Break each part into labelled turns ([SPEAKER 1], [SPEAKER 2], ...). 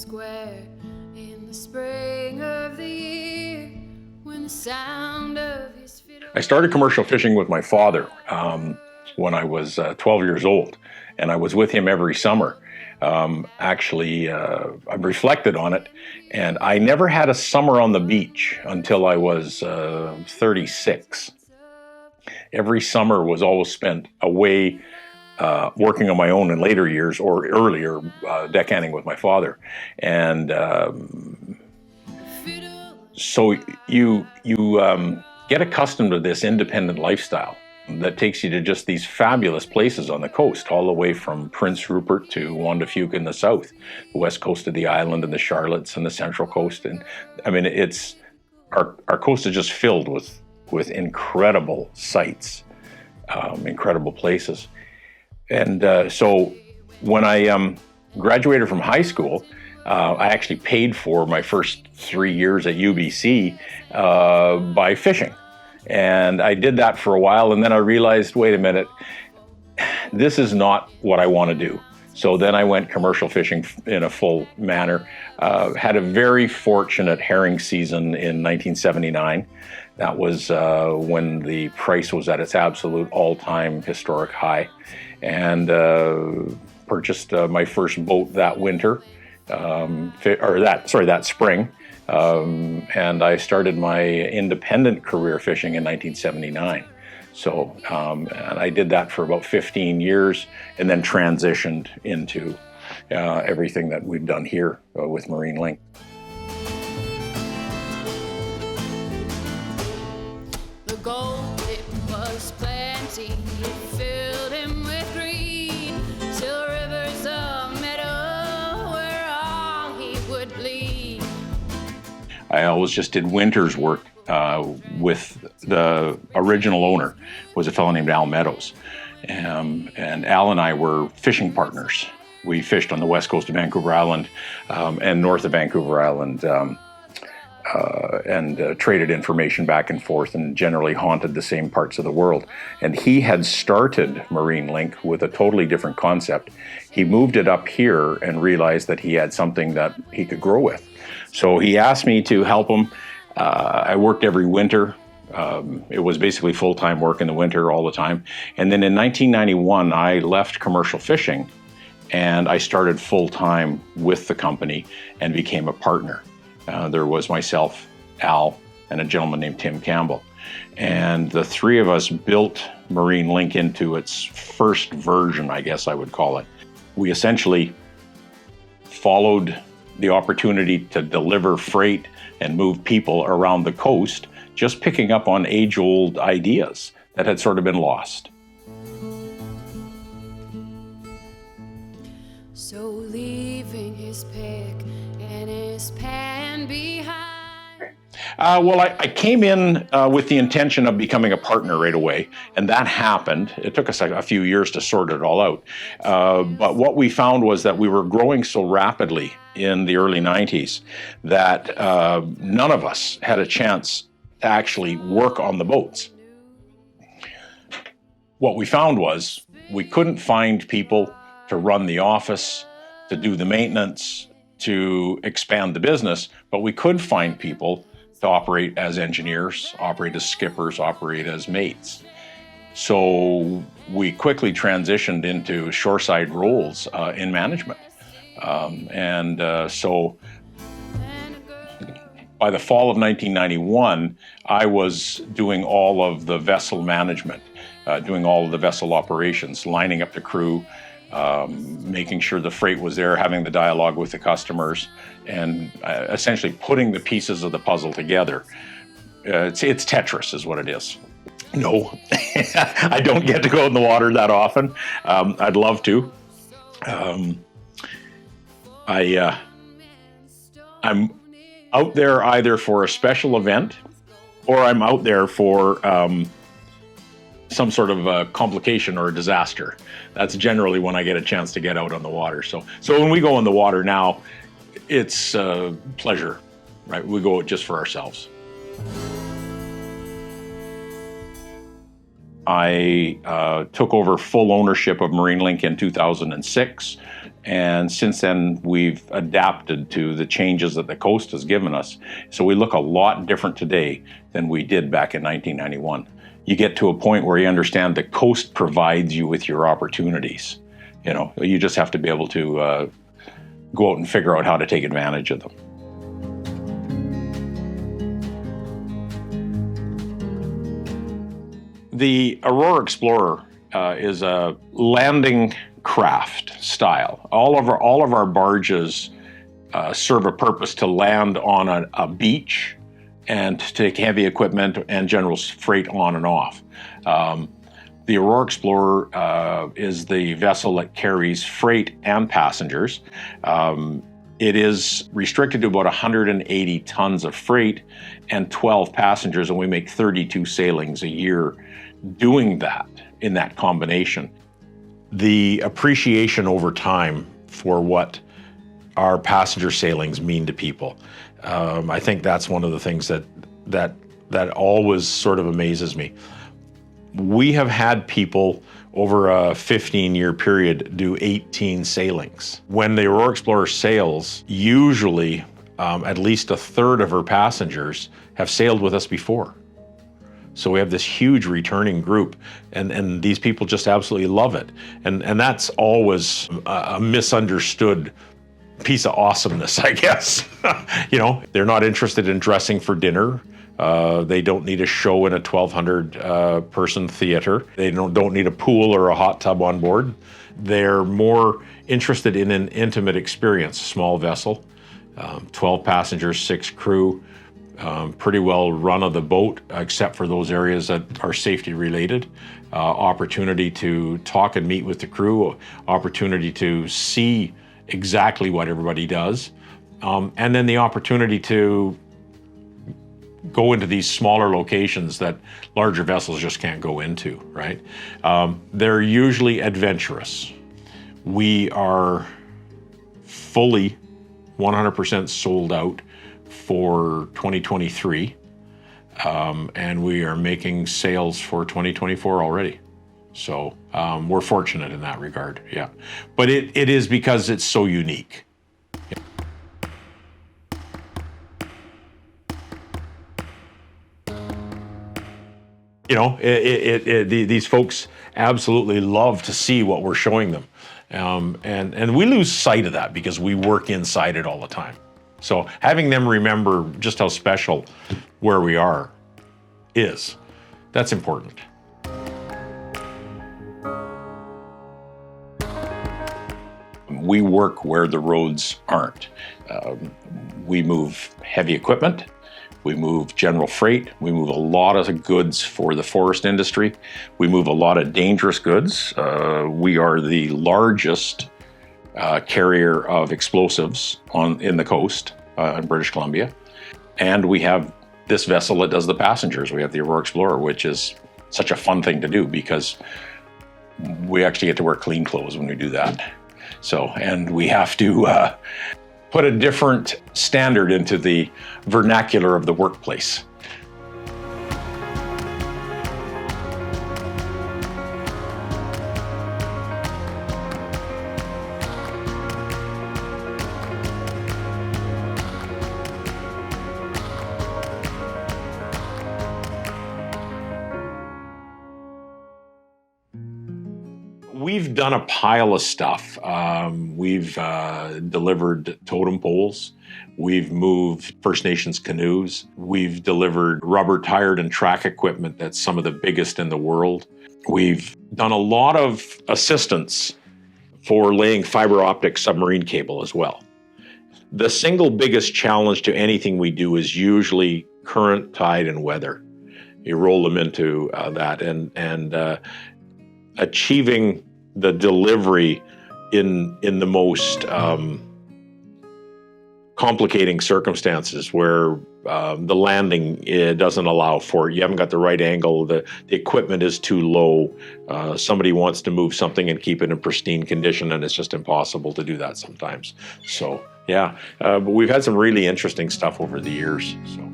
[SPEAKER 1] square in the spring of the year when the sound of his fiddle.
[SPEAKER 2] I started commercial fishing with my father when I was 12 years old, and I was with him every summer. I've reflected on it, and I never had a summer on the beach until I was 36. Every summer was always spent away working on my own in later years, or earlier, deckhanding with my father. And so you get accustomed to this independent lifestyle that takes you to just these fabulous places on the coast, all the way from Prince Rupert to Juan de Fuca in the south, the west coast of the island, and the Charlottes and the central coast. And I mean, it's our coast is just filled with incredible sights, incredible places. And so when I graduated from high school, I actually paid for my first 3 years at UBC by fishing. And I did that for a while, and then I realized, wait a minute, this is not what I want to do. So then I went commercial fishing in a full manner. Had a very fortunate herring season in 1979. That was when the price was at its absolute all-time historic high. And purchased my first boat that winter, that spring. And I started my independent career fishing in 1979. So, and I did that for about 15 years, and then transitioned into everything that we've done here with Marine Link.
[SPEAKER 1] The gold, it was plenty, it filled him with green, still rivers of meadow where all he would bleed.
[SPEAKER 2] I always just did winter's work with the original owner, was a fellow named Al Meadows. And Al and I were fishing partners. We fished on the west coast of Vancouver Island and north of Vancouver Island, and traded information back and forth, and generally haunted the same parts of the world. And he had started Marine Link with a totally different concept. He moved it up here and realized that he had something that he could grow with. So he asked me to help him. I worked every winter. It was basically full-time work in the winter all the time. And then in 1991, I left commercial fishing, and I started full-time with the company and became a partner. There was myself, Al, and a gentleman named Tim Campbell. And the three of us built Marine Link into its first version, I guess I would call it. We essentially followed the opportunity to deliver freight and move people around the coast, just picking up on age-old ideas that had sort of been lost.
[SPEAKER 1] So leaving his pick and his pan behind.
[SPEAKER 2] Well, I came in with the intention of becoming a partner right away, and that happened. It took us a few years to sort it all out. But what we found was that we were growing so rapidly in the early 90s that none of us had a chance to actually work on the boats. What we found was we couldn't find people to run the office, to do the maintenance, to expand the business, but we could find people to operate as engineers, operate as skippers, operate as mates. So we quickly transitioned into shoreside roles in management. So by the fall of 1991, I was doing all of the vessel management, doing all of the vessel operations, lining up the crew, making sure the freight was there, having the dialogue with the customers, and essentially putting the pieces of the puzzle together. It's Tetris is what it is. No, I don't get to go in the water that often. I'd love to. I'm out there either for a special event, or I'm out there for some sort of a complication or a disaster. That's generally when I get a chance to get out on the water. So when we go in the water now, it's pleasure, right? We go just for ourselves. I took over full ownership of Marine Link in 2006, And since then, we've adapted to the changes that the coast has given us. So we look a lot different today than we did back in 1991. You get to a point where you understand the coast provides you with your opportunities. You know, you just have to be able to go out and figure out how to take advantage of them. The Aurora Explorer is a landing craft style. All of our barges serve a purpose to land on a beach and to take heavy equipment and general freight on and off. The Aurora Explorer is the vessel that carries freight and passengers. It is restricted to about 180 tons of freight and 12 passengers, and we make 32 sailings a year doing that in that combination. The appreciation over time for what our passenger sailings mean to people. I think that's one of the things that always sort of amazes me. We have had people over a 15-year period do 18 sailings. When the Aurora Explorer sails, usually at least a third of her passengers have sailed with us before. So we have this huge returning group, and these people just absolutely love it. And that's always a misunderstood piece of awesomeness, I guess. You know, they're not interested in dressing for dinner. They don't need a show in a 1,200 person theater. They don't need a pool or a hot tub on board. They're more interested in an intimate experience, small vessel, 12 passengers, 6 crew, pretty well run of the boat, except for those areas that are safety related. Opportunity to talk and meet with the crew, opportunity to see exactly what everybody does, and then the opportunity to go into these smaller locations that larger vessels just can't go into, right? They're usually adventurous. We are fully 100% sold out for 2023, and we are making sales for 2024 already. So we're fortunate in that regard, yeah. But it is because it's so unique. You know, these folks absolutely love to see what we're showing them. And we lose sight of that because we work inside it all the time. So having them remember just how special where we are that's important. We work where the roads aren't. We move heavy equipment. We move general freight. We move a lot of goods for the forest industry. We move a lot of dangerous goods. We are the largest carrier of explosives in the coast in British Columbia. And we have this vessel that does the passengers. We have the Aurora Explorer, which is such a fun thing to do because we actually get to wear clean clothes when we do that. So, and we have to put a different standard into the vernacular of the workplace. We've done a pile of stuff. We've delivered totem poles. We've moved First Nations canoes. We've delivered rubber tired and track equipment that's some of the biggest in the world. We've done a lot of assistance for laying fiber optic submarine cable as well. The single biggest challenge to anything we do is usually current, tide, and weather. You roll them into that, and achieving the delivery in the most complicating circumstances where the landing doesn't allow for it. You haven't got the right angle. The equipment is too low. Somebody wants to move something and keep it in pristine condition, and it's just impossible to do that sometimes. So yeah, but we've had some really interesting stuff over the years. So.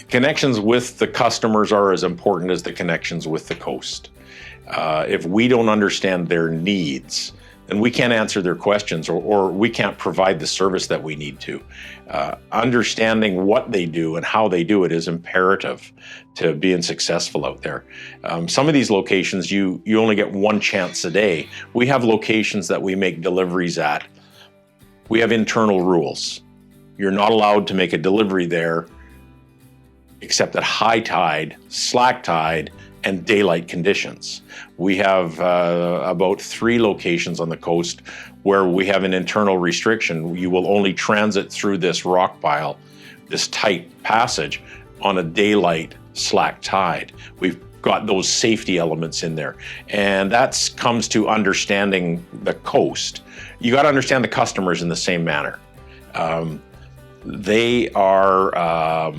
[SPEAKER 2] Connections with the customers are as important as the connections with the coast. If we don't understand their needs, then we can't answer their questions, or we can't provide the service that we need to. Understanding what they do and how they do it is imperative to being successful out there. Some of these locations, you only get one chance a day. We have locations that we make deliveries at. We have internal rules. You're not allowed to make a delivery there except at high tide, slack tide, and daylight conditions. We have about 3 locations on the coast where we have an internal restriction. You will only transit through this rock pile, this tight passage, on a daylight slack tide. We've got those safety elements in there. And that comes to understanding the coast. You got to understand the customers in the same manner. They are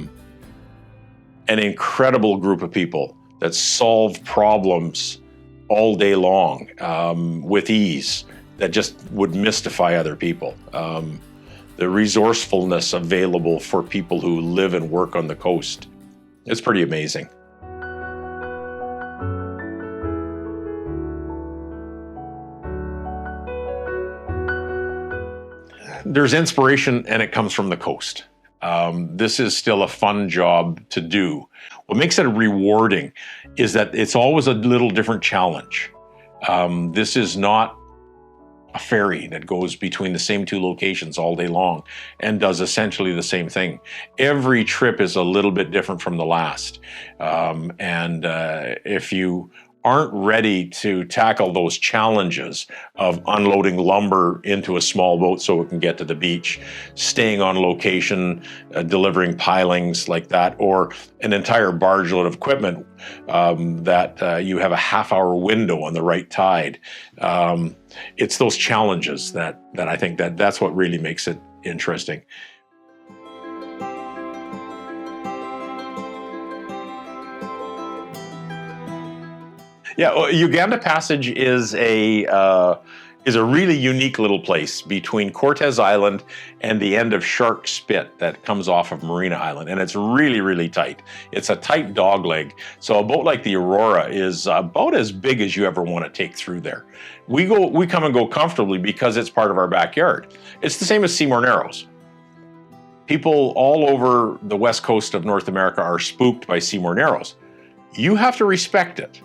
[SPEAKER 2] an incredible group of people that solve problems all day long with ease that just would mystify other people. The resourcefulness available for people who live and work on the coast is pretty amazing. There's inspiration, and it comes from the coast. This is still a fun job to do. What makes it rewarding is that it's always a little different challenge. This is not a ferry that goes between the same 2 locations all day long and does essentially the same thing. Every trip is a little bit different from the last. If you aren't ready to tackle those challenges of unloading lumber into a small boat so it can get to the beach, staying on location, delivering pilings like that, or an entire barge load of equipment that you have a half-hour window on the right tide. It's those challenges that I think that's what really makes it interesting. Yeah, Uganda Passage is a really unique little place between Cortes Island and the end of Shark Spit that comes off of Marina Island, and it's really, really tight. It's a tight dogleg, so a boat like the Aurora is about as big as you ever want to take through there. We come and go comfortably because it's part of our backyard. It's the same as Seymour Narrows. People all over the west coast of North America are spooked by Seymour Narrows. You have to respect it.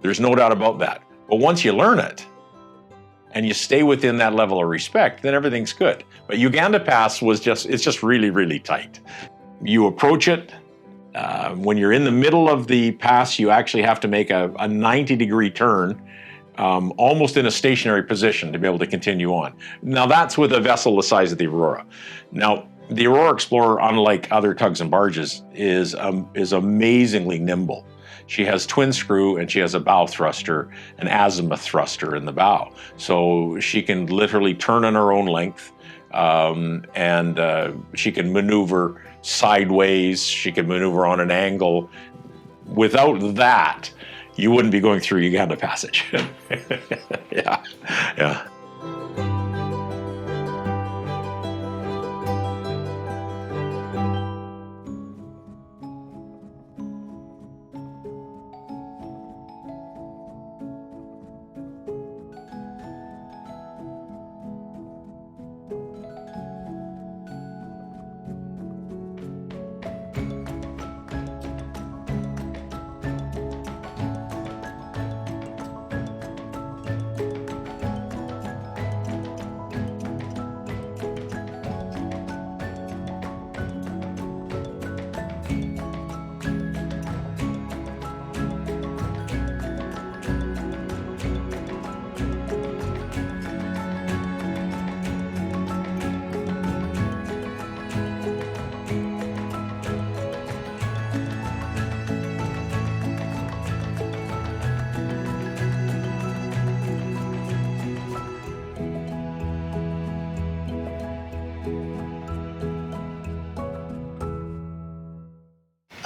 [SPEAKER 2] There's no doubt about that. But once you learn it and you stay within that level of respect, then everything's good. But Uganda Pass it's just really, really tight. You approach it. When you're in the middle of the pass, you actually have to make a 90-degree turn, almost in a stationary position to be able to continue on. Now that's with a vessel the size of the Aurora. Now, the Aurora Explorer, unlike other tugs and barges, is amazingly nimble. She has twin screw and she has a bow thruster, an azimuth thruster in the bow. So she can literally turn on her own length, and she can maneuver sideways, she can maneuver on an angle. Without that, you wouldn't be going through Uganda Passage. Yeah.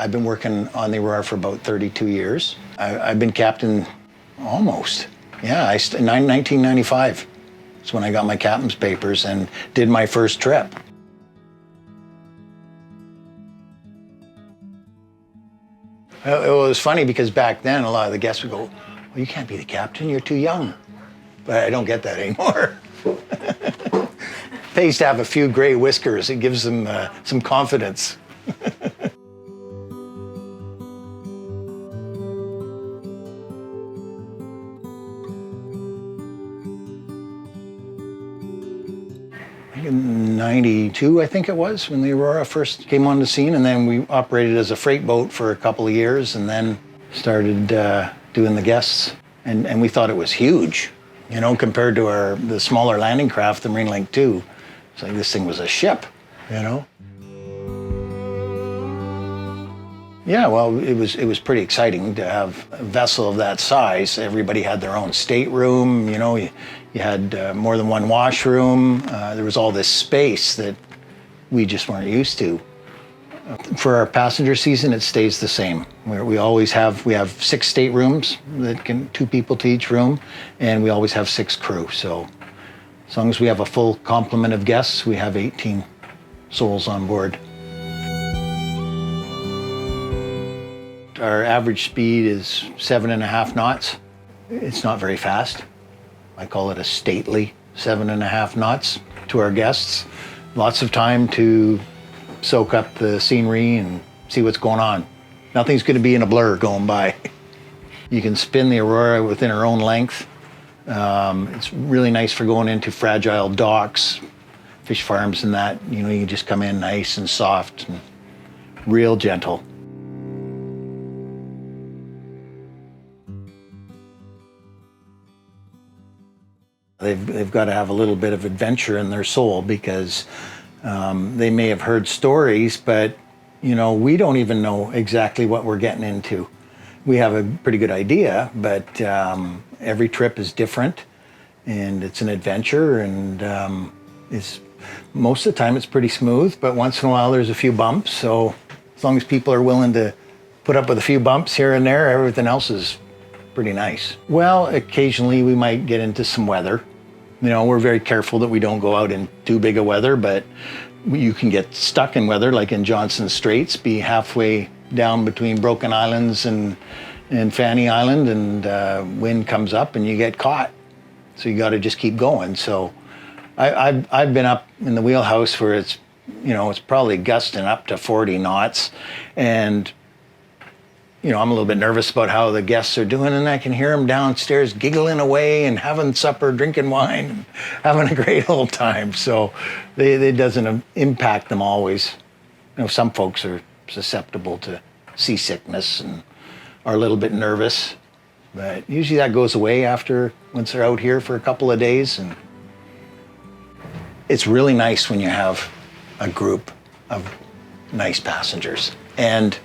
[SPEAKER 3] I've been working on the Aurora for about 32 years. I've been captain almost. Yeah, 1995 is when I got my captain's papers and did my first trip. It was funny because back then a lot of the guests would go, well, you can't be the captain, you're too young. But I don't get that anymore. They used to have a few gray whiskers. It gives them some confidence. In 92, I think it was, when the Aurora first came on the scene, and then we operated as a freight boat for a couple of years and then started doing the guests. And we thought it was huge, you know, compared to the smaller landing craft, the Marine Link 2. It's like this thing was a ship, you know. Yeah, well, it was pretty exciting to have a vessel of that size. Everybody had their own stateroom, you know. You had more than one washroom. There was all this space that we just weren't used to. For our passenger season, it stays the same. We have 6 staterooms that can 2 people to each room, and we always have 6 crew. So as long as we have a full complement of guests, we have 18 souls on board. Our average speed is 7.5 knots. It's not very fast. I call it a stately 7.5 knots to our guests. Lots of time to soak up the scenery and see what's going on. Nothing's going to be in a blur going by. You can spin the Aurora within her own length. It's really nice for going into fragile docks, fish farms and that. You know, you can just come in nice and soft and real gentle. They've got to have a little bit of adventure in their soul because they may have heard stories, but you know, we don't even know exactly what we're getting into. We have a pretty good idea, but every trip is different and it's an adventure, and most of the time it's pretty smooth, but once in a while there's a few bumps. So as long as people are willing to put up with a few bumps here and there, everything else is pretty nice. Well, occasionally we might get into some weather. You know, we're very careful that we don't go out in too big a weather, but you can get stuck in weather, like in Johnson Straits, be halfway down between Broken Islands and Fanny Island, and wind comes up and you get caught. So you got to just keep going. So I've been up in the wheelhouse where it's probably gusting up to 40 knots, and you know, I'm a little bit nervous about how the guests are doing, and I can hear them downstairs giggling away and having supper, drinking wine, and having a great old time. So it doesn't impact them always. You know, some folks are susceptible to seasickness and are a little bit nervous, but usually that goes away once they're out here for a couple of days. And it's really nice when you have a group of nice passengers, and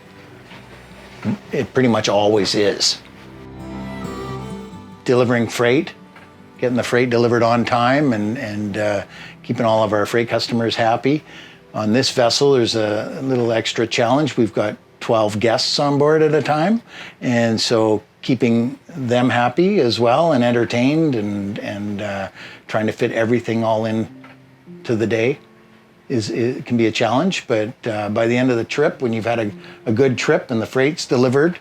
[SPEAKER 3] it pretty much always is. Delivering freight, getting the freight delivered on time, and keeping all of our freight customers happy. On this vessel, there's a little extra challenge. We've got 12 guests on board at a time, and so keeping them happy as well and entertained, and trying to fit everything all in to the day it can be a challenge. But by the end of the trip, when you've had a good trip and the freight's delivered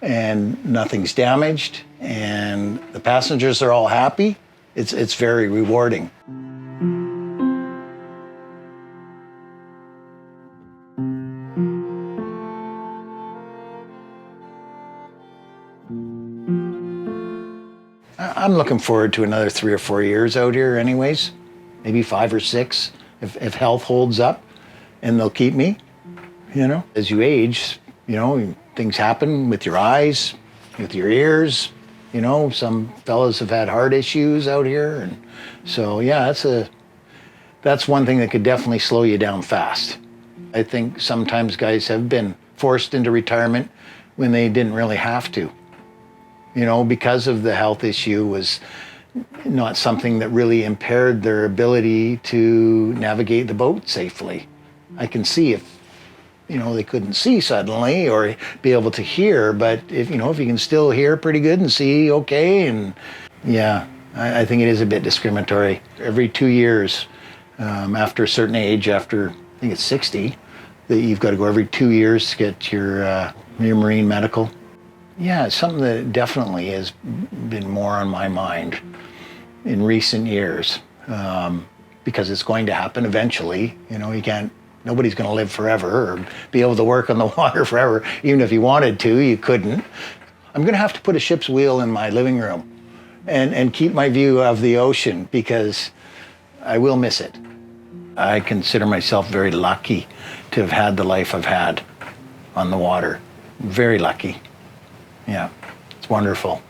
[SPEAKER 3] and nothing's damaged and the passengers are all happy, it's very rewarding. I'm looking forward to another 3 or 4 years out here anyways, maybe 5 or 6. If health holds up, and they'll keep me, you know. As you age, you know, things happen with your eyes, with your ears. You know, some fellas have had heart issues out here, and so yeah, that's one thing that could definitely slow you down fast. I think sometimes guys have been forced into retirement when they didn't really have to. You know, because of the health issue was not something that really impaired their ability to navigate the boat safely. I can see if, you know, they couldn't see suddenly or be able to hear, but if you can still hear pretty good and see okay, and yeah, I think it is a bit discriminatory. Every 2 years, after a certain age, after I think it's 60, that you've got to go every 2 years to get your Your marine medical? Yeah, it's something that definitely has been more on my mind in recent years, because it's going to happen eventually. You know, nobody's going to live forever or be able to work on the water forever. Even if you wanted to, you couldn't. I'm going to have to put a ship's wheel in my living room and keep my view of the ocean, because I will miss it. I consider myself very lucky to have had the life I've had on the water. Very lucky. Yeah, it's wonderful.